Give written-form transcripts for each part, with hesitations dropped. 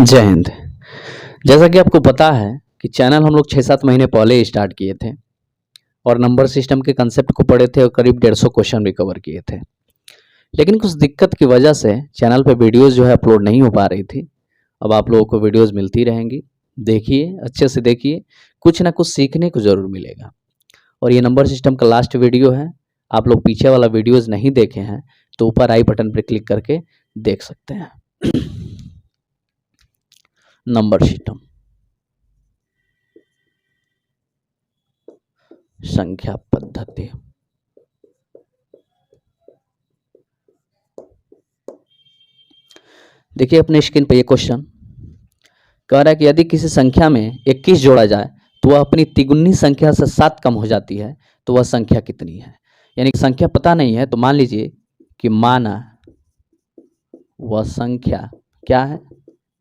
जय हिंद। जैसा कि आपको पता है कि चैनल हम लोग 6-7 महीने पहले ही स्टार्ट किए थे और नंबर सिस्टम के कंसेप्ट को पढ़े थे और करीब 150 क्वेश्चन भी कवर किए थे। लेकिन कुछ दिक्कत की वजह से चैनल पे वीडियोस जो है अपलोड नहीं हो पा रही थी। अब आप लोगों को वीडियोस मिलती रहेंगी, देखिए, अच्छे से देखिए, कुछ ना कुछ सीखने को ज़रूर मिलेगा। और ये नंबर सिस्टम का लास्ट वीडियो है। आप लोग पीछे वाला वीडियोस नहीं देखे हैं तो ऊपर आई बटन पर क्लिक करके देख सकते हैं। नंबर सिस्टम, संख्या पद्धति। देखिए अपने स्क्रीन पर ये क्वेश्चन कह रहा है कि यदि किसी संख्या में 21 जोड़ा जाए तो वह अपनी तिगुनी संख्या से 7 कम हो जाती है, तो वह संख्या कितनी है। यानी कि संख्या पता नहीं है तो मान लीजिए कि माना वह संख्या क्या है,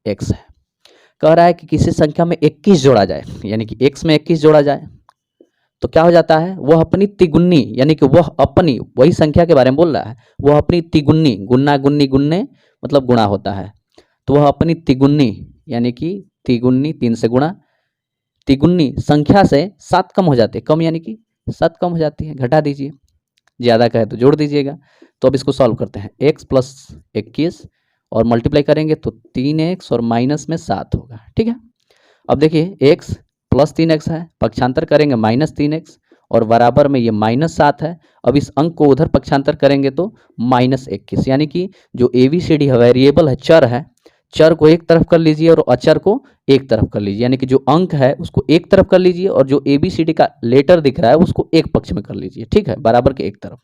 x है। कह रहा है कि किसी संख्या में 21 जोड़ा जाए, यानी कि x में 21 जोड़ा जाए तो क्या हो जाता है, वह अपनी तिगुनी, यानी कि वह अपनी, वही संख्या के बारे में बोल रहा है, वह अपनी तिगुनी, गुन्ना गुन्नी गुन्ने मतलब गुणा होता है, तो वह अपनी तिगुनी यानी कि तिगुनी 3 से गुणा, तिगुनी संख्या से 7 कम हो जाती है। कम यानी कि 7 कम हो जाती है, घटा दीजिए, ज़्यादा कहे तो जोड़ दीजिएगा। तो अब इसको सॉल्व करते हैं। x प्लस 21 और मल्टीप्लाई करेंगे तो 3x और माइनस में 7 होगा। ठीक है, अब देखिए x प्लस 3x है, पक्षांतर करेंगे माइनस 3x और बराबर में ये माइनस 7 है। अब इस अंक को उधर पक्षांतर करेंगे तो माइनस 21, यानी कि जो ABCD है वेरिएबल है, चर है, चर को एक तरफ कर लीजिए और अचर को एक तरफ कर लीजिए, यानी कि जो अंक है उसको एक तरफ कर लीजिए और जो ABCD का लेटर दिख रहा है उसको एक पक्ष में कर लीजिए। ठीक है, बराबर के एक तरफ।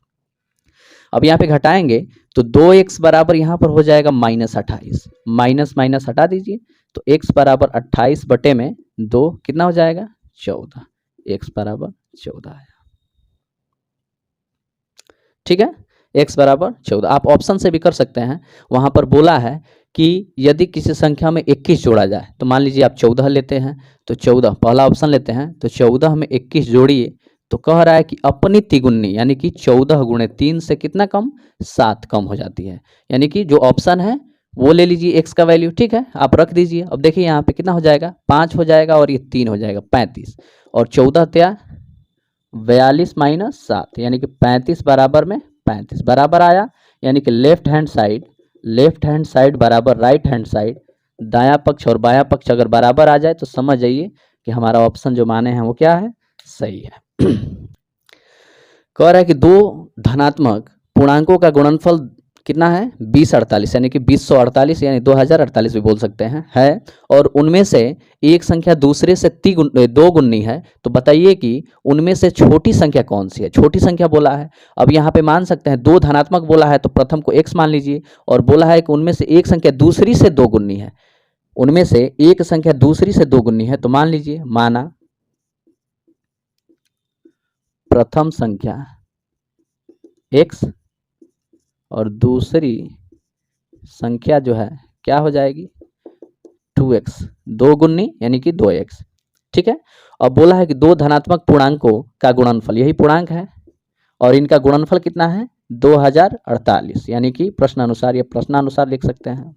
अब यहाँ पे घटाएंगे तो 2x बराबर यहाँ पर हो जाएगा माइनस 28, माइनस माइनस हटा दीजिए तो x बराबर 28 बटे में 2 कितना हो जाएगा, 14। x बराबर 14 आया। ठीक है, x बराबर 14। आप ऑप्शन से भी कर सकते हैं। वहां पर बोला है कि यदि किसी संख्या में 21 जोड़ा जाए, तो मान लीजिए आप 14 लेते हैं तो 14, पहला ऑप्शन लेते हैं तो 14 में 21 जोड़िए तो कह रहा है कि अपनी तिगुनी यानी कि 14 गुणे 3 से कितना कम, 7 कम हो जाती है। यानी कि जो ऑप्शन है वो ले लीजिए x का वैल्यू। ठीक है, आप रख दीजिए। अब देखिए यहाँ पे कितना हो जाएगा, 5 हो जाएगा और ये 3 हो जाएगा 35 और 14 त्या 42 माइनस 7 यानी कि 35 बराबर में 35 बराबर आया। यानी कि लेफ्ट हैंड साइड बराबर राइट हैंड साइड, दायां पक्ष और बायां पक्ष अगर बराबर आ जाए तो समझ जाइए कि हमारा ऑप्शन जो माने हैं वो क्या है, सही है। कह रहा है कि दो धनात्मक पूर्णांकों का गुणनफल कितना है, 2048 यानी कि 2048 यानी 2048 भी बोल सकते हैं है, और उनमें से एक संख्या दूसरे से 2 गुनी है, तो बताइए कि उनमें से छोटी संख्या कौन सी है। छोटी संख्या बोला है। अब यहाँ पे मान सकते हैं 2 धनात्मक बोला है तो प्रथम को x मान लीजिए, और बोला है कि उनमें से एक संख्या दूसरी से 2 गुनी है, उनमें से एक संख्या दूसरी से 2 गुनी है, तो मान लीजिए, माना प्रथम संख्या x और दूसरी संख्या जो है क्या हो जाएगी, 2x, 2 गुनी यानी कि 2x। ठीक है, अब बोला है कि दो धनात्मक पूर्णांकों का गुणनफल, यही पूर्णांक है और इनका गुणनफल कितना है, 2048, यानी कि प्रश्नानुसार या प्रश्नानुसार लिख सकते हैं।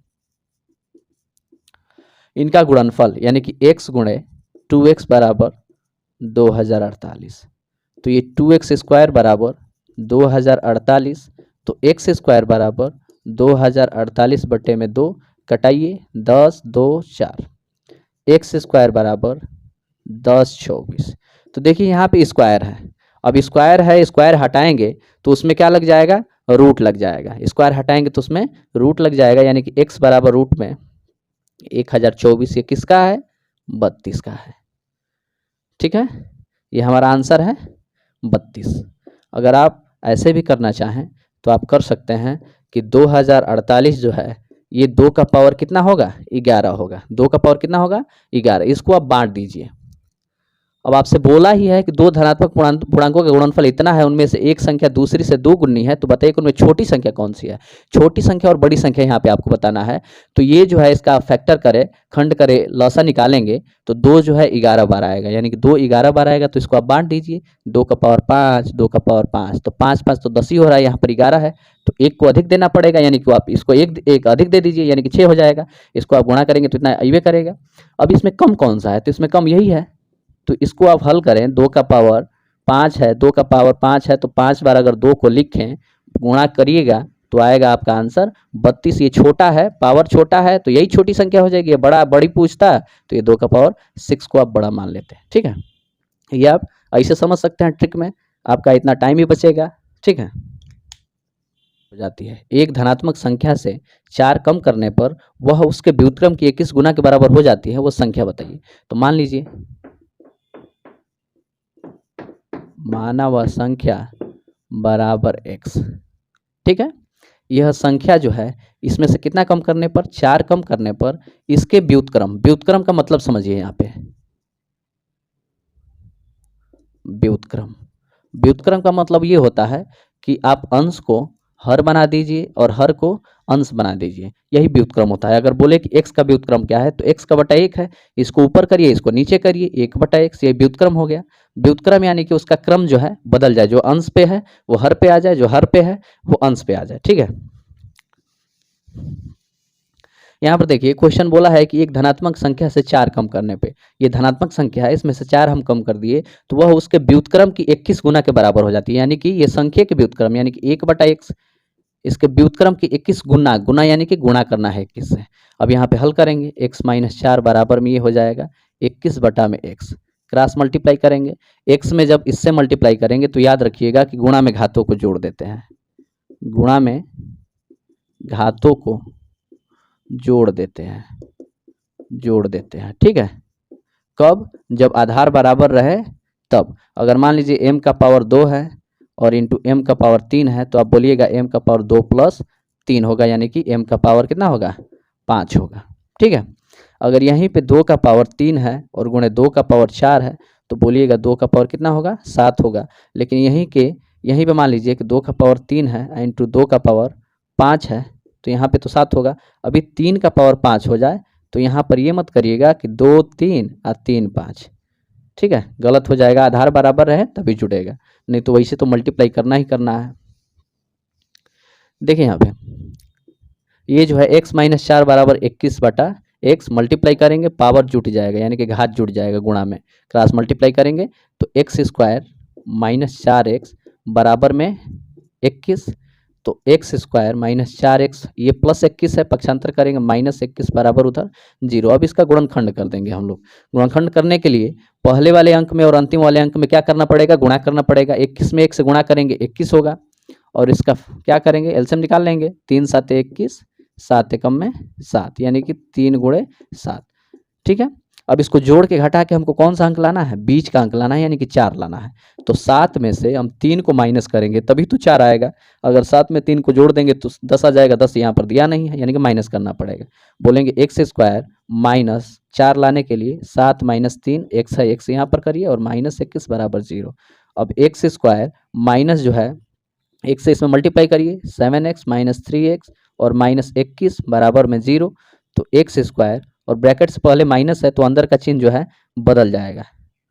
इनका गुणनफल यानी कि x गुणे 2x बराबर 2048, तो ये 2x स्क्वायर बराबर 2048, तो x स्क्वायर बराबर 2048 बटे में 2, कटाइए 10 2 4, x स्क्वायर बराबर 10 24। तो देखिए यहाँ पे स्क्वायर है, अब स्क्वायर है, स्क्वायर हटाएंगे तो उसमें क्या लग जाएगा, रूट लग जाएगा। स्क्वायर हटाएंगे तो उसमें रूट लग जाएगा, यानी कि x बराबर रूट में 1024, ये किसका है, 32 का है। ठीक है, ये हमारा आंसर है 32। अगर आप ऐसे भी करना चाहें तो आप कर सकते हैं कि 2048 जो है ये 2 का पावर कितना होगा, 11 होगा। 2 का पावर कितना होगा, 11। इसको आप बांट दीजिए, अब आपसे बोला ही है कि दो धनात्मक पूर्णांकों का गुणनफल इतना है, उनमें से एक संख्या दूसरी से दो गुनी है, तो बताइए कि उनमें छोटी संख्या कौन सी है। छोटी संख्या और बड़ी संख्या यहाँ पे आपको बताना है। तो ये जो है इसका फैक्टर करे, खंड करे, लसा निकालेंगे तो 2 जो है 11 बार आएगा, यानी कि 2 11 बार आएगा। तो इसको आप बांट दीजिए, 2 का पावर 5, 2 का पावर 5, तो 5 5 तो 10 ही हो रहा है, यहाँ पर 11 है तो एक को अधिक देना पड़ेगा, यानी कि आप इसको एक अधिक दे दीजिए, यानी कि 6 हो जाएगा। इसको आप गुणा करेंगे तो इतना अइबे करेगा। अब इसमें कम कौन सा है, तो इसमें कम यही है। तो इसको आप हल करें, 2 का पावर 5 है, 2 का पावर 5 है, तो 5 बार अगर 2 को लिखें, गुणा करिएगा तो आएगा आपका आंसर 32। ये छोटा है, पावर छोटा है, तो यही छोटी संख्या हो जाएगी। ये बड़ी पूछता है तो ये 2 का पावर 6 को आप बड़ा मान लेते हैं। ठीक है, ये आप ऐसे समझ सकते हैं ट्रिक में, आपका इतना टाइम भी बचेगा। ठीक है, हो जाती है एक धनात्मक संख्या से 4 कम करने पर वह उसके व्युत्क्रम की 21 गुना के बराबर हो जाती है, वो संख्या बताइए। तो मान लीजिए माना वह संख्या बराबर x। ठीक है, यह संख्या जो है इसमें से कितना कम करने पर, 4 कम करने पर इसके व्युत्क्रम, व्युत्क्रम का मतलब समझिए यहाँ पे, व्युत्क्रम, व्युत्क्रम का मतलब ये होता है कि आप अंश को हर बना दीजिए और हर को अंश बना दीजिए, यही व्युत्क्रम होता है। अगर बोले कि x का व्युत्क्रम क्या है, तो x का बटा 1 है, इसको ऊपर करिए, इसको नीचे करिए, 1 बटा x, ये व्युत्क्रम हो गया। व्युत्क्रम यानी कि उसका क्रम जो है बदल जाए, जो अंश पे है वो हर पे आ जाए, जो हर पे है वो अंश पे आ जाए। ठीक है, यहाँ पर देखिए क्वेश्चन बोला है कि एक धनात्मक संख्या से 4 कम करने पे, ये धनात्मक संख्या है, इसमें से 4 हम कम कर दिए तो वह उसके व्युत्क्रम की 21 गुना के बराबर हो जाती है, यानी कि ये संख्या के व्युत्क्रम यानी कि 1 बटा x, इसके व्युत्क्रम की 21 गुना, गुना यानी कि गुणा करना है 21 से। अब यहाँ पे हल करेंगे, x माइनस 4 बराबर में ये हो जाएगा 21 बटा में x, क्रॉस मल्टीप्लाई करेंगे, x में जब इससे मल्टीप्लाई करेंगे तो याद रखिएगा कि गुणा में घातों को जोड़ देते हैं, गुणा में घातों को जोड़ देते हैं। ठीक है, कब, जब आधार बराबर रहे तब। अगर मान लीजिए m का पावर 2 है और इंटू m का पावर 3 है, तो आप बोलिएगा m का पावर 2 प्लस 3 होगा, यानी कि m का पावर कितना होगा, 5 होगा। ठीक है, अगर यहीं पे 2 का पावर 3 है और गुणे 2 का पावर 4 है, तो बोलिएगा 2 का पावर कितना होगा, 7 होगा। लेकिन यहीं पे मान लीजिए कि 2 का पावर 3 है इंटू 2 का पावर 5 है, तो यहाँ पे तो 7 होगा। अभी 3 का पावर 5 हो जाए तो यहाँ पर ये मत करिएगा कि 2 3 और 3 5, ठीक है, गलत हो जाएगा, आधार बराबर रहे तभी जुड़ेगा, नहीं तो वैसे तो मल्टीप्लाई करना ही करना है। देखिए यहाँ पे ये जो है x माइनस 4 बराबर 21 बटा x, मल्टीप्लाई करेंगे पावर जुट जाएगा, यानी कि घात जुट जाएगा, गुणा में क्रॉस मल्टीप्लाई करेंगे तो x स्क्वायर माइनस 4x बराबर में 21, तो x स्क्वायर माइनस 4x, ये प्लस 21 है, पक्षांतर करेंगे माइनस 21 बराबर उधर 0। अब इसका गुणनखंड कर देंगे हम लोग। गुणनखंड करने के लिए पहले वाले अंक में और अंतिम वाले अंक में क्या करना पड़ेगा, गुणा करना पड़ेगा। 21 में 1 से गुणा करेंगे 21 होगा, और इसका क्या करेंगे, एलसीएम निकाल लेंगे, 3 7 21, 7 एकम में 7, यानी कि 3 गुणे 7। ठीक है, अब इसको जोड़ के घटा के हमको कौन सा अंक लाना है, बीच का अंक लाना है, यानी कि 4 लाना है। तो 7 में से हम 3 को माइनस करेंगे तभी तो 4 आएगा। अगर 7 में 3 को जोड़ देंगे तो 10 आ जाएगा, 10 यहाँ पर दिया नहीं है, यानी कि माइनस करना पड़ेगा। बोलेंगे x स्क्वायर माइनस 4 लाने के लिए 7 माइनस 3, x है, x यहाँ पर करिए, और माइनस 21 बराबर 0। अब x स्क्वायर माइनस जो है x से इसमें मल्टीप्लाई करिए, 7x माइनस 3x और माइनस 21 बराबर में 0। तो x स्क्वायर और ब्रैकेट से पहले माइनस है तो अंदर का चिन्ह जो है बदल जाएगा,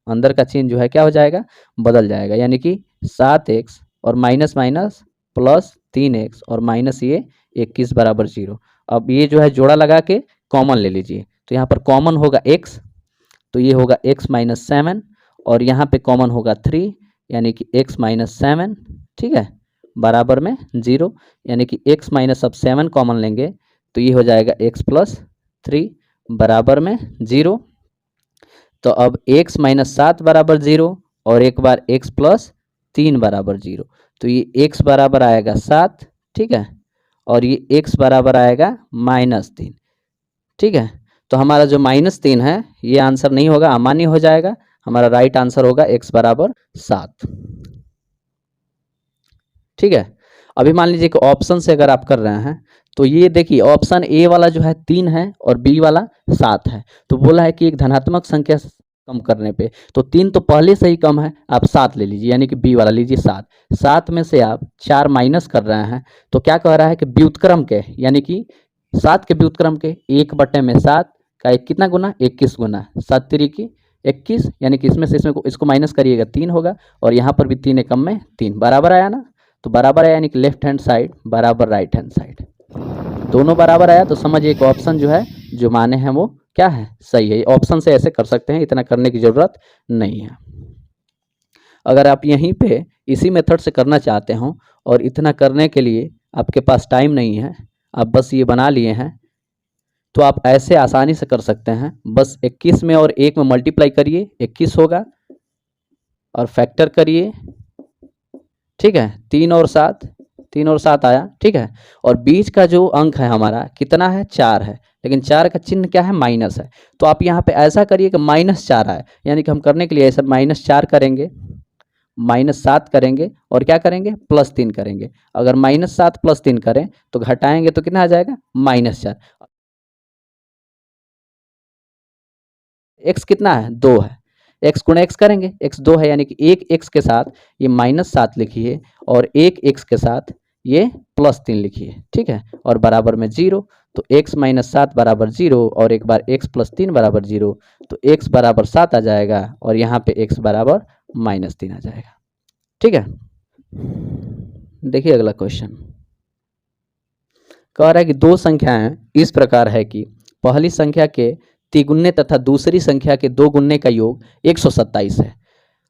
अंदर का चिन्ह जो है क्या हो जाएगा, बदल जाएगा, यानी कि 7x और माइनस माइनस प्लस 3x और माइनस ये 21 बराबर 0। अब ये जो है जोड़ा लगा के कॉमन ले लीजिए, तो यहाँ पर कॉमन होगा x, तो ये होगा x माइनस 7, और यहाँ पे कॉमन होगा 3, यानी कि x माइनस 7, ठीक है, बराबर में 0, यानी कि x माइनस अब 7 कॉमन लेंगे तो ये हो जाएगा x प्लस 3 बराबर में 0। तो अब x माइनस 7 बराबर 0 और एक बार x प्लस 3 बराबर 0, तो ये x बराबर आएगा 7, ठीक है, और ये x बराबर आएगा माइनस 3, ठीक है। तो हमारा जो माइनस 3 है ये आंसर नहीं होगा, अमान्य हो जाएगा, हमारा राइट आंसर होगा x बराबर 7, ठीक है। अभी मान लीजिए कि ऑप्शन से अगर आप कर रहे हैं तो ये देखिए ऑप्शन ए वाला जो है 3 है और बी वाला 7 है। तो बोला है कि एक धनात्मक संख्या कम करने पे। तो 3 तो पहले से ही कम है, आप 7 ले लीजिए, यानी कि बी वाला लीजिए 7। 7 में से आप 4 माइनस कर रहे हैं, तो क्या कह रहा है कि व्युत्क्रम के, यानी कि 7 के व्युत्क्रम के 1/7 का एक कितना गुना, 21 गुना, 7 तिरिकी 21, यानी कि इसमें से इसको माइनस करिएगा 3 होगा, और यहाँ पर भी 3 एकम में 3 बराबर आया ना। तो बराबर आया यानी कि लेफ्ट हैंड साइड बराबर राइट हैंड साइड, दोनों बराबर आया तो समझिए एक ऑप्शन जो है जो माने हैं वो क्या है, सही है। ऑप्शन से ऐसे कर सकते हैं, इतना करने की ज़रूरत नहीं है। अगर आप यहीं पे इसी मेथड से करना चाहते हो और इतना करने के लिए आपके पास टाइम नहीं है, आप बस ये बना लिए हैं, तो आप ऐसे आसानी से कर सकते हैं। बस 21 में और 1 में मल्टीप्लाई करिए, 21 होगा, और फैक्टर करिए, ठीक है। 3 और 7 आया, ठीक है। और बीच का जो अंक है हमारा कितना है, 4 है, लेकिन 4 का चिन्ह क्या है, माइनस है। तो आप यहाँ पे ऐसा करिए कि -4 आए, यानी कि हम करने के लिए ऐसा -4 करेंगे, -7 करेंगे, और क्या करेंगे, +3 करेंगे। अगर -7 +3 करें तो घटाएंगे तो कितना आ जाएगा, -4। x कितना है, 2 है, x गुणा x करेंगे, x 2 है, यानी कि एक x के साथ ये -7 लिखिए, और एक x के साथ ये +3 लिखिए, ठीक है, और बराबर में 0। तो x - 7 बराबर 0, और एक बार x + 3 बराबर 0, तो x बराबर 7 आ जाएगा, और यहाँ पे x बराबर -3 आ जाएगा, ठीक है। देखिए अगला क्वेश्चन कह रहा है कि दो संख्याएं इस प्रकार है कि पहली संख्या के तिगुने तथा दूसरी संख्या के 2 गुने का योग 127 है,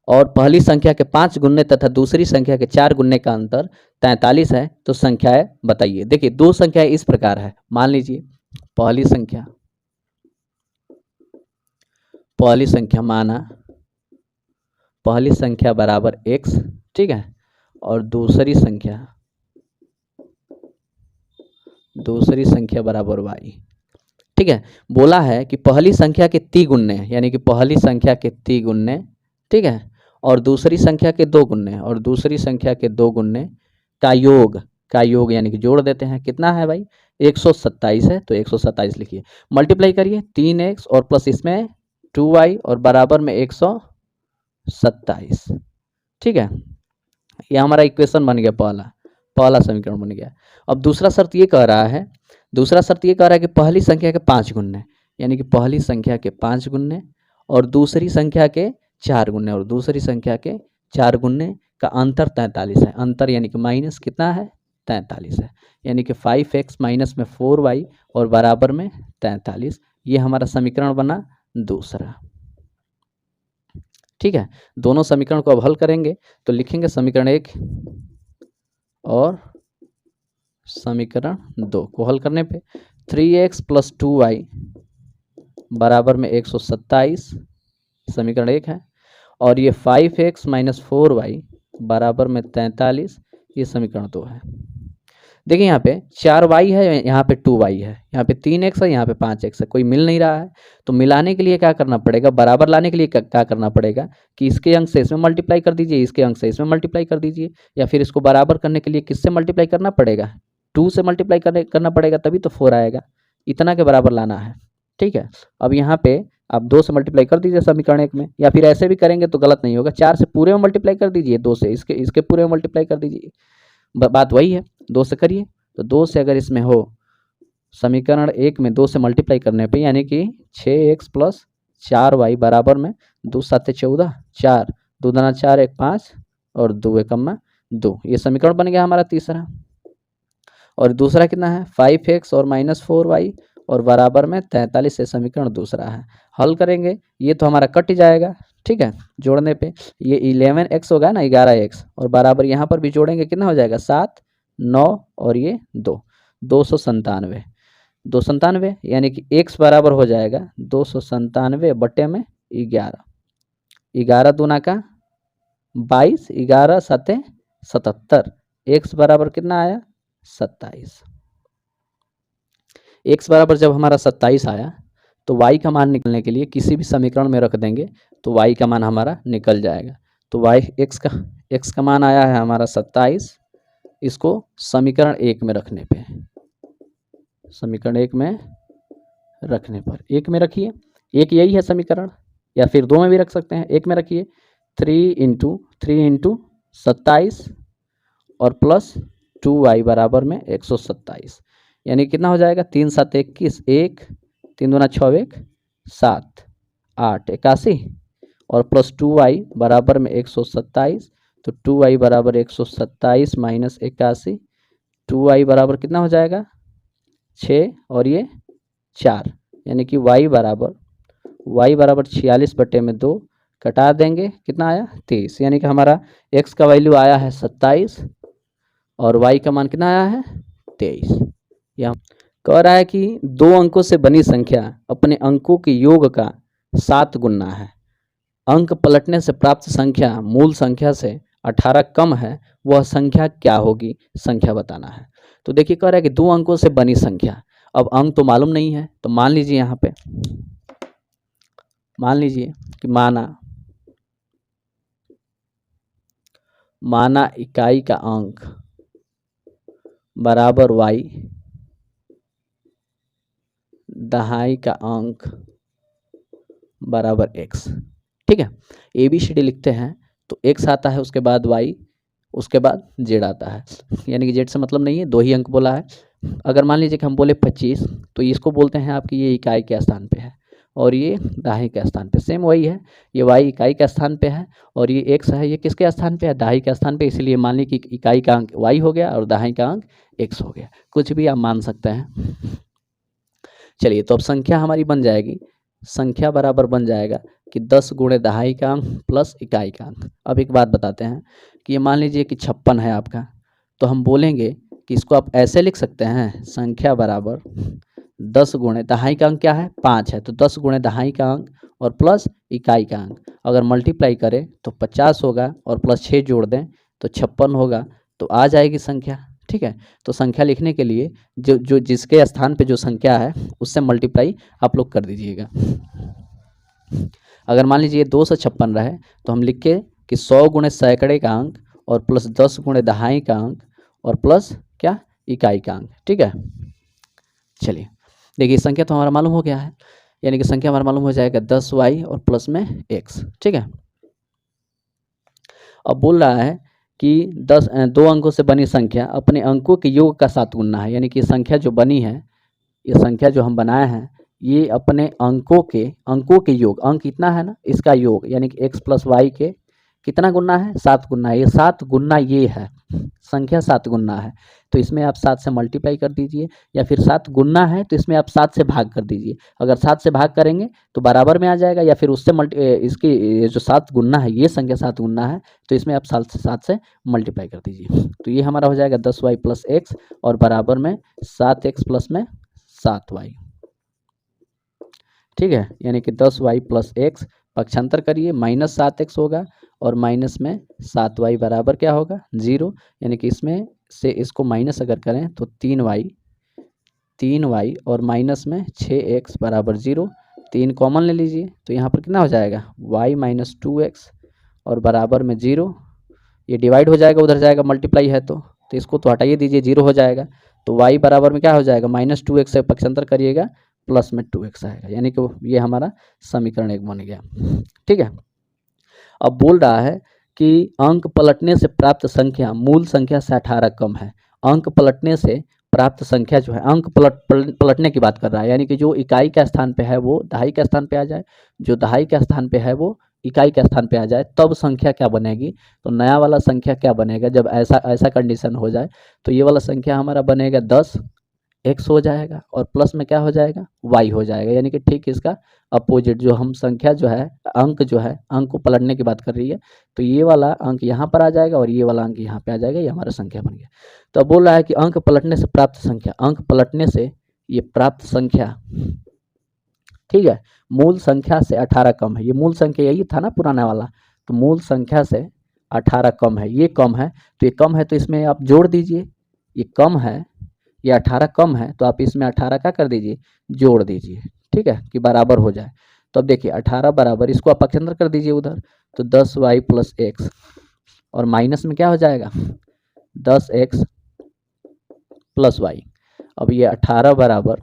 और पहली संख्या के 5 गुने तथा दूसरी संख्या के 4 गुने का अंतर 43 है। तो संख्याएं बताइए। देखिए दो संख्याएं इस प्रकार है, मान लीजिए पहली संख्या माना पहली संख्या बराबर x, ठीक है, और दूसरी संख्या बराबर y, ठीक है। बोला है कि पहली संख्या के तिगुने, यानी कि पहली संख्या के तिगुने, ठीक है, और दूसरी संख्या के 2 गुने, और दूसरी संख्या के 2 गुने का योग यानी कि जोड़ देते हैं, कितना है भाई, 127 है, तो 127 लिखिए। मल्टीप्लाई करिए 3x और प्लस इसमें 2y, और बराबर में 127, ठीक है। ये हमारा इक्वेशन बन गया, पहला समीकरण बन गया। अब दूसरा शर्त ये कह रहा है कि पहली संख्या के 5 गुने, यानी कि पहली संख्या के 5 गुने और दूसरी संख्या के 4 गुने, और दूसरी संख्या के 4 गुने का अंतर 43 है। अंतर यानी कि माइनस कितना है, 43 है, यानी कि 5x माइनस में 4y और बराबर में 43। ये हमारा समीकरण बना दूसरा, ठीक है। दोनों समीकरण को अब हल करेंगे तो लिखेंगे समीकरण 1 और समीकरण 2 को हल करने पे 3x + 2y बराबर में 127 समीकरण 1 है, और ये 5x - 4y बराबर में 43 ये समीकरण 2 है। देखिए यहाँ पे 4y है, यहाँ पे 2y है, यहाँ पे 3x है, यहाँ पे 5x है, कोई मिल नहीं रहा है। तो मिलाने के लिए क्या करना पड़ेगा, बराबर लाने के लिए क्या करना पड़ेगा कि इसके अंक से इसमें मल्टीप्लाई कर दीजिए, इसके अंक से इसमें मल्टीप्लाई कर दीजिए, या फिर इसको बराबर करने के लिए किससे मल्टीप्लाई करना पड़ेगा, 2 से मल्टीप्लाई करना पड़ेगा, तभी तो 4 आएगा। इतना के बराबर लाना है, ठीक है। अब यहाँ पे आप 2 से मल्टीप्लाई कर दीजिए समीकरण 1 में, या फिर ऐसे भी करेंगे तो गलत नहीं होगा, 4 से पूरे में मल्टीप्लाई कर दीजिए, 2 से इसके पूरे में मल्टीप्लाई कर दीजिए, बात वही है, 2 से करिए। तो 2 से अगर इसमें हो समीकरण 1 में 2 से मल्टीप्लाई करने पे, यानी कि 6x + 4y बराबर में 2 × 7 = 14, 4 2 दूना 4 1 5 और 2 एकम 2, ये समीकरण बन गया हमारा तीसरा। और दूसरा कितना है, 5x और -4y और बराबर में 43 से समीकरण दूसरा है। हल करेंगे ये तो हमारा कट जाएगा, ठीक है। जोड़ने पे ये 11x होगा ना, 11x, और बराबर यहाँ पर भी जोड़ेंगे कितना हो जाएगा, 7 9 और ये 2, 297, 297, यानी कि x बराबर हो जाएगा 297 बटे में 11, 11 दूना का 22, 11 7 77, x बराबर कितना आया, 27। x बराबर जब हमारा 27 आया तो y का मान निकलने के लिए किसी भी समीकरण में रख देंगे तो y का मान हमारा निकल जाएगा। तो x का मान आया है हमारा 27, इसको समीकरण 1 में रखने पे, समीकरण 1 में रखने पर 1 में रखिए, एक यही है समीकरण, या फिर 2 में भी रख सकते हैं, एक में रखिए 3 × 27 और प्लस 2y बराबर में 127, यानी कितना हो जाएगा 3 7 21, 1 3 दूना 6 1 7 8 81 और प्लस 2y बराबर में 127, तो 2y बराबर 127 माइनस 81, 2y बराबर कितना हो जाएगा 6 और ये 4, यानी कि y बराबर 46/2 कटा देंगे, कितना आया 23, यानी कि हमारा x का वैल्यू आया है 27 और y का मान कितना आया है 23। यह कह रहा है कि 2 अंकों से बनी संख्या अपने अंकों के योग का 7 गुना है, अंक पलटने से प्राप्त संख्या मूल संख्या से 18 कम है, वह संख्या क्या होगी, संख्या बताना है। तो देखिए कह रहा है कि 2 अंकों से बनी संख्या, अब अंक तो मालूम नहीं है, तो मान लीजिए यहाँ पे मान लीजिए कि माना इकाई का अंक बराबर y, दहाई का अंक बराबर x। ठीक है, ABCD लिखते हैं तो x आता है, उसके बाद y, उसके बाद z आता है, यानी कि z से मतलब नहीं है, 2 ही अंक बोला है। अगर मान लीजिए कि हम बोले 25, तो इसको बोलते हैं आपकी ये इकाई के स्थान पे है और ये दहाई के स्थान पे, सेम वही है, ये y इकाई के स्थान पे है और ये x है, ये किसके स्थान पे है, दहाई के स्थान पे, इसलिए मान ली कि इकाई का अंक y हो गया और दहाई का अंक x हो गया, कुछ भी आप मान सकते हैं। चलिए, तो अब संख्या हमारी बन जाएगी, संख्या बराबर बन जाएगा कि 10 × दहाई का अंक प्लस इकाई का अंक। अब एक बात बताते हैं कि ये मान लीजिए कि 56 है आपका, तो हम बोलेंगे कि इसको आप ऐसे लिख सकते हैं, संख्या बराबर 10 × दहाई का अंक क्या है 5 है, तो 10 × दहाई का अंक और प्लस इकाई का अंक, अगर मल्टीप्लाई करें तो 50 होगा और प्लस 6 जोड़ दें तो 56 होगा, तो आ जाएगी संख्या। ठीक है, तो संख्या लिखने के लिए जो जिसके स्थान पे जो संख्या है उससे मल्टीप्लाई आप लोग कर दीजिएगा। अगर मान लीजिए 256 रहे तो हम लिख के कि 100 × सैकड़े का अंक और प्लस 10 × दहाई का अंक और प्लस क्या इकाई का अंक। ठीक है, चलिए देखिए संख्या तो हमारा मालूम हो गया है, यानी कि संख्या हमारा मालूम हो जाएगा 10y और प्लस में x। ठीक है, अब बोल रहा है कि 2 अंकों से बनी संख्या अपने अंकों के योग का 7 गुना है, यानी कि संख्या जो बनी है, ये संख्या जो हम बनाए हैं ये अपने अंकों के योग, अंक कितना है ना इसका योग, यानी कि x + y के कितना गुना है 7 गुना है, ये 7 गुना ये है, संख्या 7 गुना है, तो इसमें आप 7 से मल्टीप्लाई कर दीजिए, या फिर 7 गुना है तो इसमें आप 7 से भाग कर दीजिए, अगर 7 से भाग करेंगे तो बराबर में आ जाएगा, या फिर उससे इसकी जो 7 गुना है ये संख्या 7 गुना है, तो इसमें आप 7 से मल्टीप्लाई कर दीजिए, तो ये हमारा हो जाएगा 10y + x और बराबर में 7x प्लस में 7y। ठीक है, यानी कि 10y + x पक्षांतर करिए, -7x होगा और माइनस में 7y बराबर क्या होगा 0, यानी कि इसमें से इसको माइनस अगर करें तो 3y और माइनस में 6x बराबर 0, 3 कॉमन ले लीजिए तो यहाँ पर कितना हो जाएगा y - 2x और बराबर में 0, ये डिवाइड हो जाएगा, उधर जाएगा मल्टीप्लाई है तो इसको तो हटाइए दीजिए, 0 हो जाएगा, तो y बराबर में क्या हो जाएगा -2x से पक्षांतर करिएगा प्लस में 2x आएगा, यानी कि ये हमारा समीकरण 1 बन गया। ठीक है, अब बोल रहा है कि अंक पलटने से प्राप्त संख्या मूल संख्या से 18 कम है, अंक पलटने से प्राप्त संख्या जो है, अंक पलटने की बात कर रहा है, यानी कि जो इकाई के स्थान पे है वो दहाई के स्थान पे आ जाए, जो दहाई के स्थान पे है वो इकाई के स्थान पे आ जाए, तब संख्या क्या बनेगी, तो नया वाला संख्या क्या बनेगा जब ऐसा कंडीशन हो जाए, तो ये वाला संख्या हमारा बनेगा 10x हो जाएगा और प्लस में क्या हो जाएगा y हो जाएगा, यानी कि ठीक इसका अपोजिट, जो हम संख्या जो है अंक को पलटने की बात कर रही है, तो ये वाला अंक यहाँ पर आ जाएगा और ये वाला अंक यहाँ पे आ जाएगा, ये हमारा संख्या बन गया। तो अब बोल रहा है कि अंक पलटने से प्राप्त संख्या, अंक पलटने से ये प्राप्त संख्या, ठीक है, मूल संख्या से 18 कम है, ये मूल संख्या यही था ना पुराना वाला, तो मूल संख्या से 18 कम है, ये कम है, तो ये कम है तो इसमें आप जोड़ दीजिए, ये कम है, ये 18 कम है, तो आप इसमें 18 क्या कर दीजिए जोड़ दीजिए, ठीक है, कि बराबर हो जाए। तो अब देखिए 18 बराबर, इसको आप पक्षांतर कर दीजिए उधर, तो 10y + x और माइनस में क्या हो जाएगा 10x + y। अब ये 18 बराबर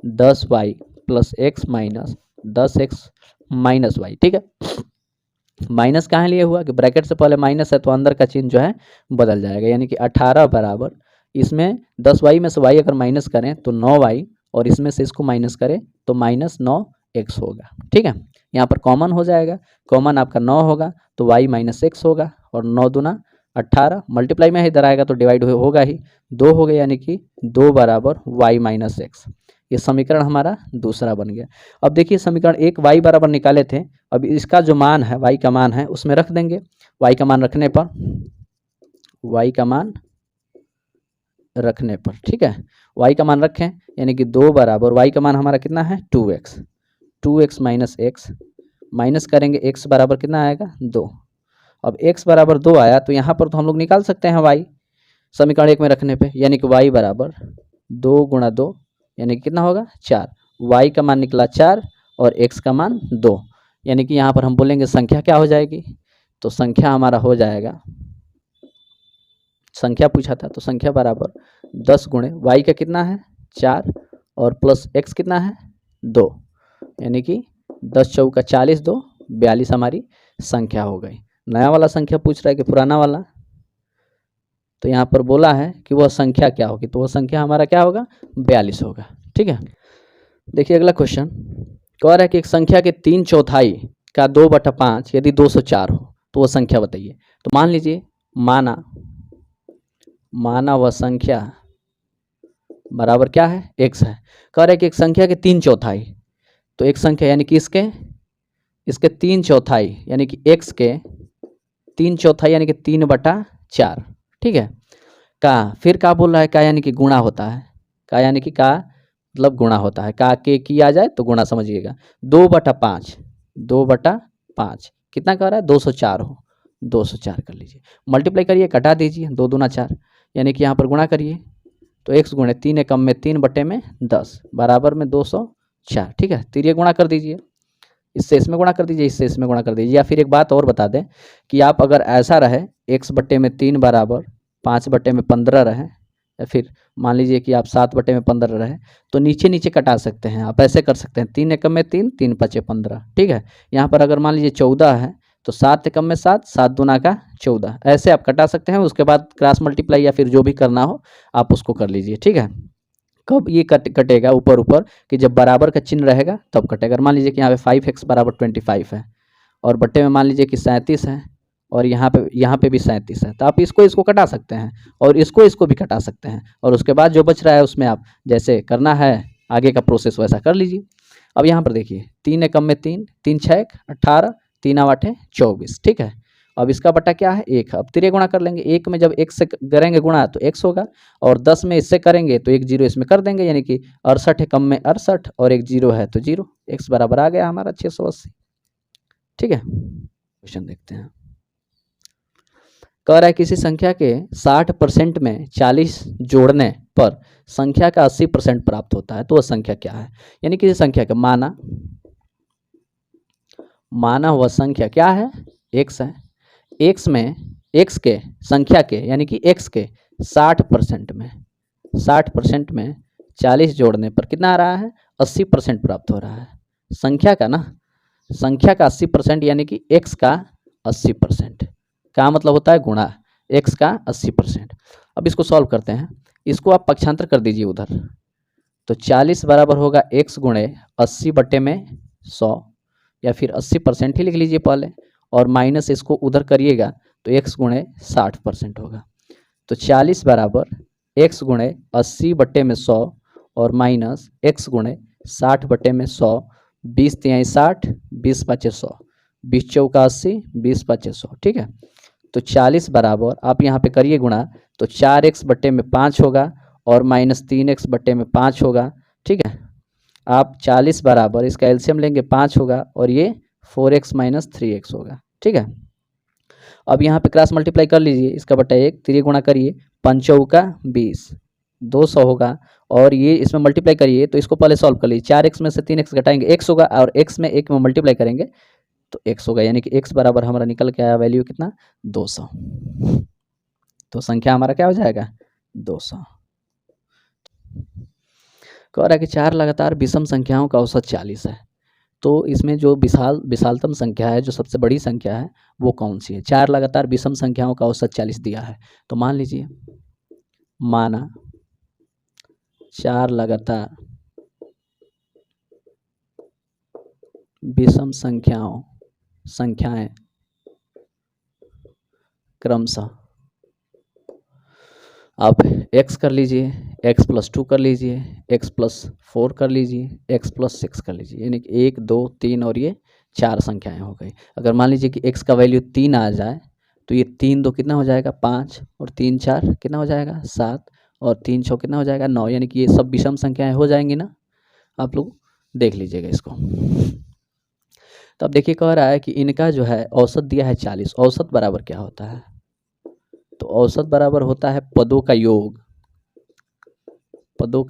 10y + x - 10x minus Y, ठीक है। माइनस कहाँ लिए हुआ कि ब्रैकेट से पहले माइनस है तो अंदर का चिन्ह जो है बदल जाएगा, यानी कि 18 बराबर इसमें 10y में से y अगर माइनस करें तो 9y, और इसमें से इसको माइनस करें तो -9x होगा, ठीक है। यहाँ पर कॉमन हो जाएगा, कॉमन आपका 9 होगा तो y -x होगा, और 9 दूना 18, मल्टीप्लाई में इधर आएगा तो डिवाइड होगा ही, 2 हो गया, यानी कि 2 बराबर y -x। ये समीकरण हमारा दूसरा बन गया। अब देखिए समीकरण एक y बराबर निकाले थे, अब इसका जो मान है y का मान है उसमें रख देंगे। y का मान रखने पर, y का मान रखने पर, ठीक है, y का मान रखें यानी कि 2 बराबर y का मान हमारा कितना है 2x, 2x - x, माइनस करेंगे x बराबर कितना आएगा 2। अब x बराबर 2 आया तो यहाँ पर तो हम लोग निकाल सकते हैं y समीकरण एक में रखने पे, यानी कि y बराबर 2 × 2 यानी कि कितना होगा 4, y का मान निकला 4 और x का मान 2, यानी कि यहाँ पर हम बोलेंगे संख्या क्या हो जाएगी, तो संख्या हमारा हो जाएगा, संख्या पूछा था तो संख्या बराबर 10 × y का कितना है 4 और प्लस x कितना है 2, यानी कि 10 चौका 40, 2 42 हमारी संख्या हो गई। नया वाला संख्या पूछ रहा है कि पुराना वाला, तो यहाँ पर बोला है कि वह संख्या क्या होगी, तो वह संख्या हमारा क्या होगा 42 होगा, ठीक है। देखिए अगला क्वेश्चन कह रहा है कि एक संख्या के 3/4 का 2/5 यदि 204 हो तो वह संख्या बताइए। तो मान लीजिए माना वह संख्या बराबर क्या है x है, कह रहा है कि एक संख्या के 3/4, तो एक संख्या यानी कि इसके 3/4 यानी कि x के 3/4 यानी कि 3/4, ठीक है। का फिर का बोल रहा है, का यानी कि गुणा होता है, का यानी कि का मतलब गुणा होता है, का के किया जाए तो गुणा समझिएगा। 2/5, 2/5 कितना कह रहा है 204 हो, 204 कर लीजिए, मल्टीप्लाई करिए कटा दीजिए, 2 दूना 4 यानी कि यहाँ पर गुणा करिए तो x गुणे 3 एकम में 3/10 बराबर में 204, ठीक है। तिरिये गुणा कर दीजिए, इससे इसमें गुणा कर दीजिए, इससे इसमें गुणा कर दीजिए। या फिर एक बात और बता दें कि आप अगर ऐसा रहे x/3 बराबर 5/15 रहे, या फिर मान लीजिए कि आप 7/15 रहे, तो नीचे नीचे कटा सकते हैं, आप ऐसे कर सकते हैं 3 एकम में 3, 3 × 5 = 15, ठीक है। यहाँ पर अगर मान लीजिए 14 है तो 7 एकम में 7, 7 दूना का 14, ऐसे आप कटा सकते हैं। उसके बाद क्रॉस मल्टीप्लाई या फिर जो भी करना हो आप उसको कर लीजिए, ठीक है। कब ये कटेगा ऊपर ऊपर कि जब बराबर का चिन्ह रहेगा तब कटेगा। मान लीजिए कि यहाँ पे 5x बराबर 25 है और बट्टे में मान लीजिए कि 37 है और यहाँ पे भी 37 है, तो आप इसको कटा सकते हैं और इसको भी कटा सकते हैं, और उसके बाद जो बच रहा है उसमें आप जैसे करना है आगे का प्रोसेस वैसा कर लीजिए। अब यहाँ पर देखिए 3 एकम में 3, 3 × 6 = 18, 3 × 8 = 24, ठीक है। अब इसका बटा क्या है 1, अब तिरे गुणा कर लेंगे, 1 में जब 1 से करेंगे गुणा तो x होगा, और 10 में इससे करेंगे तो 1 0 इसमें कर देंगे, यानी कि 68 एकम में 68 और 1 0 है तो 0, x बराबर आ गया हमारा 680, ठीक है। क्वेश्चन देखते हैं, कह रहा है किसी संख्या के 60% में 40 जोड़ने पर संख्या का 80% प्राप्त होता है, तो वह संख्या क्या है। यानी किसी संख्या का माना वह संख्या क्या है x है, x में x के संख्या के यानी कि x के 60% में 40 जोड़ने पर कितना आ रहा है 80% प्राप्त हो रहा है। संख्या का 80% यानी कि x का 80% का मतलब होता है गुणा x का 80%। अब इसको सॉल्व करते हैं, इसको आप पक्षांतर कर दीजिए उधर, तो 40 बराबर होगा x गुणे 80/100, या फिर 80% ही लिख लीजिए पहले, और माइनस इसको उधर करिएगा तो x गुणे 60% होगा। तो 40 बराबर x गुणे 80/100 और माइनस x गुणे 60/100, 20 × 3 = 60, 20 × 5 = 100, 20 चौका 80, 20 × 5 = 100, ठीक है। तो 40 बराबर आप यहाँ पे करिए गुणा तो 4x/5 होगा और माइनस 3x/5 होगा, ठीक है। आप 40 बराबर इसका एलसीएम लेंगे 5 होगा और ये 4x - 3x होगा, ठीक है। अब यहाँ पे क्रॉस मल्टीप्लाई कर लीजिए, इसका बटा 1, 3 गुणा करिए 5 चौका 20, 200 होगा, और ये इसमें मल्टीप्लाई करिए तो इसको पहले सॉल्व कर लीजिए, 4x में से 3x घटाएंगे x होगा, और x में 1 में मल्टीप्लाई करेंगे तो x होगा, यानी कि x बराबर हमारा निकल के आया वैल्यू कितना 200, तो संख्या हमारा क्या हो जाएगा 200। कह रहा है कि 4 लगातार विषम संख्याओं का औसत 40 है, तो इसमें जो विशालतम संख्या है, जो सबसे बड़ी संख्या है, वो कौन सी है? 4 लगातार विषम संख्याओं का औसत 40 दिया है। तो मान लीजिए, माना 4 लगातार विषम संख्याएं क्रमशः आप x कर लीजिए, x+2 कर लीजिए, x+4 कर लीजिए, x+6 कर लीजिए, यानी कि 1, 2, 3 और ये 4 संख्याएं हो गई। अगर मान लीजिए कि x का वैल्यू 3 आ जाए तो ये 3 2 कितना हो जाएगा? 5 और 3 4 कितना हो जाएगा? 7 और 3 6 कितना हो जाएगा? 9, यानी कि ये सब विषम संख्याएं हो जाएंगी ना। आप लोग देख लीजिएगा इसको। तो अब देखिए, कह रहा है कि इनका जो है औसत दिया है 40। औसत बराबर क्या होता है? तो औसत बराबर होता है पदों का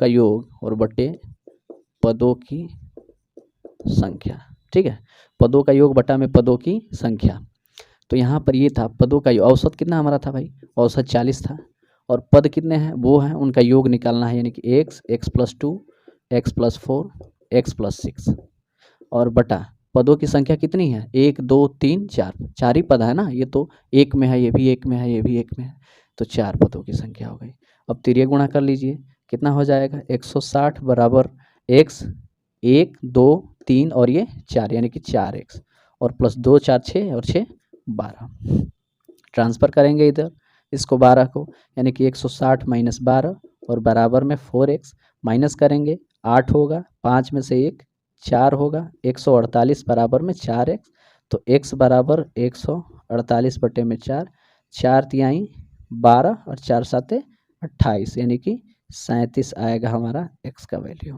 योग, और बटे पदों की संख्या। ठीक है, पदों का योग बटा में पदों की संख्या। तो यहाँ पर ये था पदों का योग। औसत कितना हमारा था भाई? औसत 40 था। और पद कितने हैं? वो हैं, उनका योग निकालना है, यानी कि x+2, x+4, x+6 और बटा पदों की संख्या कितनी है? 1 2 3 4, 4 ही पद है ना। ये तो एक में है, ये भी एक में है, ये भी एक में है, तो 4 पदों की संख्या हो गई। अब तिर्य गुणा कर लीजिए, कितना हो जाएगा? 160 बराबर x 1 2 3 और ये 4, यानी कि 4x और +2 4 6 और 6 12। ट्रांसफ़र करेंगे इधर इसको 12 को, यानी कि 160 - 12 और बराबर में 4x माइनस करेंगे 8 होगा, 5 में से 1 4 होगा, 148 बराबर में 4x। तो x बराबर 148 बटे में 4, 4 तिहाई 12 और 4 साते 28, यानी कि 37 आएगा हमारा x का वैल्यू।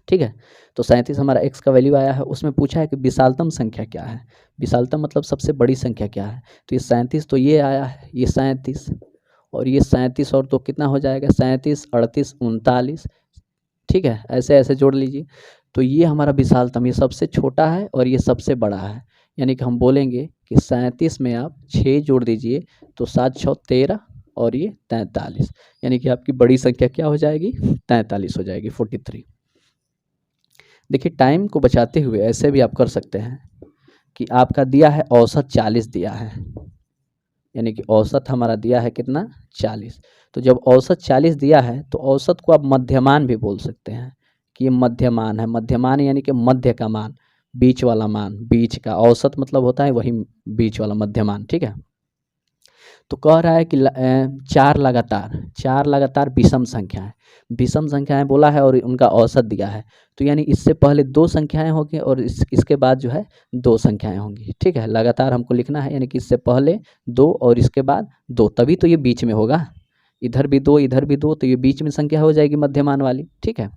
ठीक है, तो 37 हमारा x का वैल्यू आया है। उसमें पूछा है कि विशालतम संख्या क्या है? विशालतम मतलब सबसे बड़ी संख्या क्या है? तो ये 37 तो ये आया है, ये 37 और ये 37 और तो कितना हो जाएगा? 37 38 39। ठीक है, ऐसे ऐसे जोड़ लीजिए। तो ये हमारा विशालतम, ये सबसे छोटा है और ये सबसे बड़ा है। यानी कि हम बोलेंगे कि 37 में आप 6 जोड़ दीजिए तो 7 6 13 और ये 43, यानी कि आपकी बड़ी संख्या क्या हो जाएगी? 43 हो जाएगी, 43। देखिए, टाइम को बचाते हुए ऐसे भी आप कर सकते हैं कि आपका दिया है औसत 40 दिया है, यानी कि औसत हमारा दिया है कितना? 40। तो जब औसत 40 दिया है तो औसत को आप मध्यमान भी बोल सकते हैं कि ये मध्यमान है। मध्यमान यानी कि मध्य का मान, बीच वाला मान, बीच का। औसत मतलब होता है वही बीच वाला, मध्यमान। ठीक है, तो कह रहा है कि 4 लगातार विषम संख्याएं बोला है और उनका औसत दिया है। तो यानी इससे पहले 2 संख्याएं होंगी और इसके बाद जो है 2 संख्याएं होंगी। ठीक है, लगातार हमको लिखना है, यानी कि इससे पहले 2 और इसके बाद 2, तभी तो ये बीच में होगा। इधर भी 2 इधर भी 2, तो ये बीच में संख्या हो जाएगी मध्यमान वाली। ठीक है,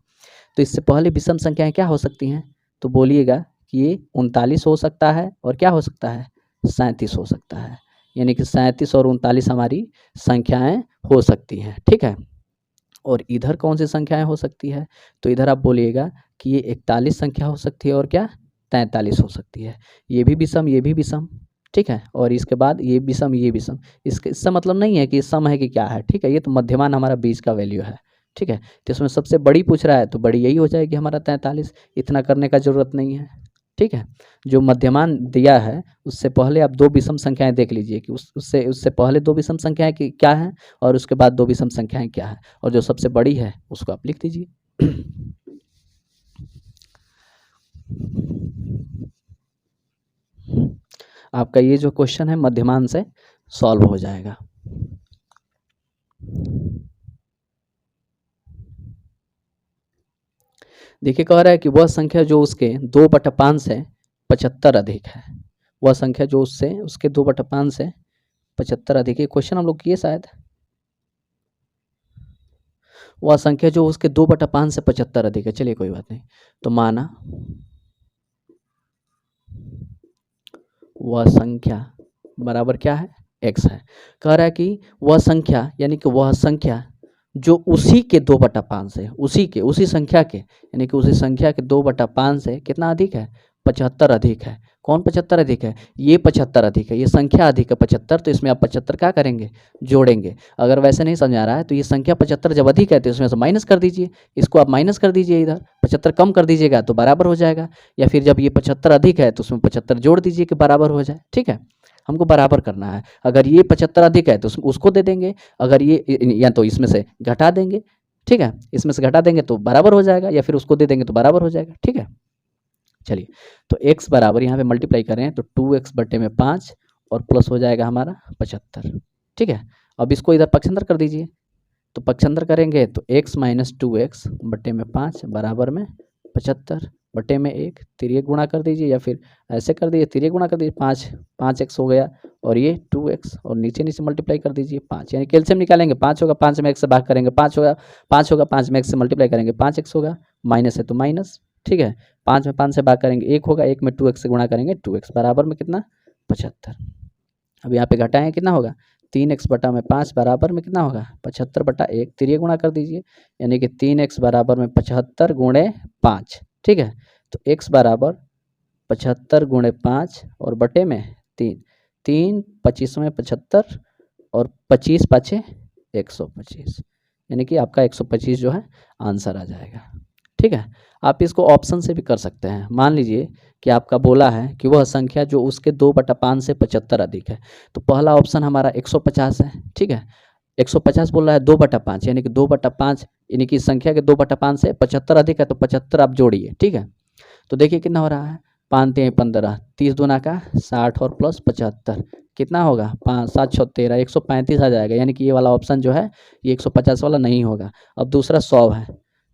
तो इससे पहले विषम संख्याएं क्या हो सकती हैं? तो बोलिएगा कि ये 39 हो सकता है और क्या हो सकता है? 37 हो सकता है, यानी कि 37 और 39 हमारी संख्याएं हो सकती हैं। ठीक है, और इधर कौन सी संख्याएं हो सकती है? तो इधर आप बोलिएगा कि ये 41 संख्या हो सकती है और क्या? 43 हो सकती है। ये भी विषम, ये भी विषम। ठीक है, और इसके बाद ये विषम, ये विषम। इसका मतलब नहीं है कि ये सम है कि क्या है। ठीक है, ये तो मध्यमान हमारा बीच का वैल्यू है। ठीक है, तो इसमें सबसे बड़ी पूछ रहा है तो बड़ी यही हो जाएगी हमारा 43। इतना करने का ज़रूरत नहीं है। ठीक है, जो मध्यमान दिया है उससे पहले आप 2 विषम संख्याएं देख लीजिए कि उससे पहले 2 विषम संख्याएं क्या हैं और उसके बाद 2 विषम संख्याएं क्या है, और जो सबसे बड़ी है उसको आप लिख दीजिए। आपका ये जो क्वेश्चन है मध्यमान से सॉल्व हो जाएगा। देखिए, कह रहा है कि वह संख्या जो उसके 2/5 से 75 अधिक है। वह संख्या जो उसके 2/5 से 75 अधिक है। क्वेश्चन हम लोग किए शायद। वह संख्या जो उसके 2/5 से 75 अधिक है। चलिए कोई बात नहीं। तो माना वह संख्या बराबर क्या है? x है। कह रहा है कि वह संख्या, यानी कि वह संख्या जो उसी के 2/5 से, उसी संख्या के, यानी कि उसी संख्या के 2/5 से कितना अधिक है? 75 अधिक है। कौन 75 अधिक है? ये 75 अधिक है, ये संख्या अधिक है 75, तो इसमें आप 75 क्या करेंगे? जोड़ेंगे। अगर वैसे नहीं समझ आ रहा है तो ये संख्या 75 जब अधिक है तो इसमें से माइनस कर दीजिए, इसको आप माइनस कर दीजिए, इधर 75 कम कर दीजिएगा तो बराबर हो जाएगा, या फिर जब ये 75 अधिक है तो उसमें 75 जोड़ दीजिए कि बराबर हो जाए। ठीक है, हमको बराबर करना है। अगर ये 75 अधिक है तो उसको दे देंगे, अगर ये या तो इसमें से घटा देंगे। ठीक है, इसमें से घटा देंगे तो बराबर हो जाएगा, या फिर उसको दे देंगे तो बराबर हो जाएगा। ठीक है, चलिए तो x बराबर यहाँ पे मल्टीप्लाई करें तो 2x बटे में 5 और प्लस हो जाएगा हमारा 75। ठीक है, अब इसको इधर पक्षांतर कर दीजिए, तो पक्षांतर करेंगे तो x माइनस 2x बटे में 5 बराबर में 75 बटे में 1, तिर्यक गुणा कर दीजिए, या फिर ऐसे कर दीजिए, तिर्यक गुणा कर दीजिए, 5x हो गया और ये 2x, और नीचे नीचे मल्टीप्लाई कर दीजिए 5, यानी कैल्शियम निकालेंगे 5 होगा, 5 में x से भाग करेंगे 5 होगा, 5 में x से मल्टीप्लाई करेंगे 5x होगा, माइनस है तो माइनस। ठीक है, 5 में 5 से भाग करेंगे 1 होगा, 1 में 2x से गुणा करेंगे 2x बराबर में कितना? 75। अब यहाँ पे घटाएं कितना होगा? 3x बटा में 5 बराबर में कितना होगा? 75 बटा 1, तिर्यक गुणा कर दीजिए, यानी कि 3x बराबर में 75 गुणे 5। ठीक है, तो x बराबर 75 गुणे 5 और बटे में 3, 3 25 में 75 और 25 पाछे 125, यानी कि आपका 125 जो है आंसर आ जाएगा। ठीक है, आप इसको ऑप्शन से भी कर सकते हैं। मान लीजिए कि आपका बोला है कि वह संख्या जो उसके 2/5 से 75 अधिक है, तो पहला ऑप्शन हमारा 150 है। ठीक है, 150 बोल रहा है 2/5, यानी कि 2/5, यानी कि संख्या के 2/5 से 75 अधिक है, तो 75 आप जोड़िए। ठीक है, तो देखिए कितना हो रहा है, 5 3 15, 30 दूना का 60 और प्लस 75 कितना होगा? 5 7 6 13, 135 आ जाएगा, यानी कि ये वाला ऑप्शन जो है ये 150 वाला नहीं होगा। अब दूसरा 100 है,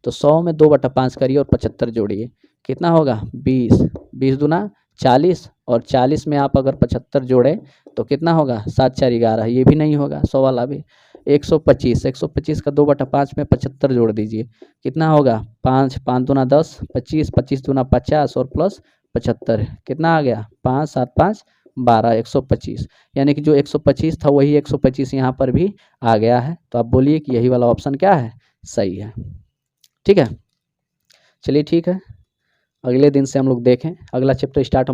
तो 100 में 2/5 करिए और 75 जोड़िए, कितना होगा? 20, 20 दूना 40, और 40 में आप अगर 75 जोड़े तो कितना होगा? 7 4 11, ये भी नहीं होगा 100 वाला भी। 125, 125 का 2/5 में 75 जोड़ दीजिए, कितना होगा? 5 5 दूना 10, 25, 25 दूना 50 और प्लस 75 कितना आ गया? 5 7 5 12, 125, यानी कि जो 125 था वही 125 यहाँ पर भी आ गया है। तो आप बोलिए कि यही वाला ऑप्शन क्या है? सही है। ठीक है, चलिए ठीक है, अगले दिन से हम लोग देखें, अगला चैप्टर स्टार्ट